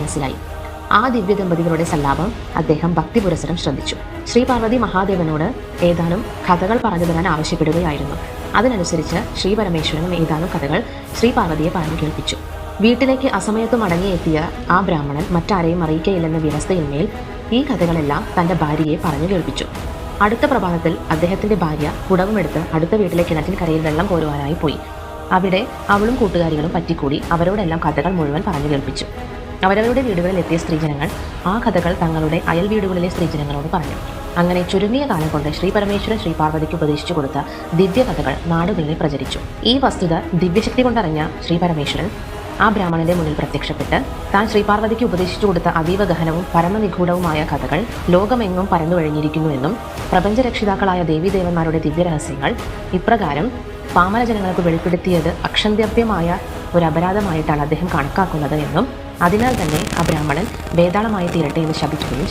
മനസ്സിലായി. ആ ദിവ്യ ദമ്പതികളുടെ സല്ലാപം അദ്ദേഹം ഭക്തിപുരസരം ശ്രദ്ധിച്ചു. ശ്രീ പാർവതി മഹാദേവനോട് ഏതാനും കഥകൾ പറഞ്ഞു തരാൻ ആവശ്യപ്പെടുകയായിരുന്നു. അതിനനുസരിച്ച് ശ്രീ പരമേശ്വരനും ഏതാനും കഥകൾ ശ്രീ പാർവതിയെ പറഞ്ഞു കേൾപ്പിച്ചു. വീട്ടിലേക്ക് അസമയത്ത് മടങ്ങിയെത്തിയ ആ ബ്രാഹ്മണൻ മറ്റാരെയും അറിയിക്കയില്ലെന്ന വ്യവസ്ഥയിന്മേൽ ഈ കഥകളെല്ലാം തൻ്റെ ഭാര്യയെ പറഞ്ഞു കേൾപ്പിച്ചു. അടുത്ത പ്രഭാതത്തിൽ അദ്ദേഹത്തിൻ്റെ ഭാര്യ കുടവുമെടുത്ത് അടുത്ത വീട്ടിലെ കിണറ്റിൻകരയിൽ വെള്ളം കോരുവാനായി പോയി. അവിടെ അവളും കൂട്ടുകാരികളും പറ്റിക്കൂടി അവരോടെല്ലാം കഥകൾ മുഴുവൻ പറഞ്ഞു കേൾപ്പിച്ചു. അവരവരുടെ വീടുകളിൽ എത്തിയ സ്ത്രീജനങ്ങൾ ആ കഥകൾ തങ്ങളുടെ അയൽ വീടുകളിലെ സ്ത്രീജനങ്ങളോട് പറഞ്ഞു. അങ്ങനെ ചുരുങ്ങിയ കാലം കൊണ്ട് ശ്രീ പരമേശ്വരൻ ശ്രീ പാർവതിക്ക് ഉപദേശിച്ചു കൊടുത്ത ദിവ്യ കഥകൾ നാടുകളിൽ പ്രചരിച്ചു. ഈ വസ്തുത ദിവ്യശക്തി കൊണ്ടറിഞ്ഞ ശ്രീ പരമേശ്വരൻ ആ ബ്രാഹ്മണന്റെ മുന്നിൽ പ്രത്യക്ഷപ്പെട്ട് താൻ ശ്രീ പാർവതിക്ക് ഉപദേശിച്ചു കൊടുത്ത അതീവ ഗഹനവും പരമനിഗൂഢവുമായ കഥകൾ ലോകമെങ്ങും പരന്നു കഴിഞ്ഞിരിക്കുന്നുവെന്നും പ്രപഞ്ചരക്ഷിതാക്കളായ ദേവീദേവന്മാരുടെ ദിവ്യരഹസ്യങ്ങൾ ഇപ്രകാരം പാമര ജനങ്ങൾക്ക് വെളിപ്പെടുത്തിയത് അക്ഷന്ത്യപ്യമായ ഒരു അപരാധമായിട്ടാണ് അദ്ദേഹം കണക്കാക്കുന്നത് എന്നും അതിനാൽ തന്നെ ആ ബ്രാഹ്മണൻ വേതാളമായി തീരട്ടെ എന്ന് ശപിക്കുകയും ചെയ്തു.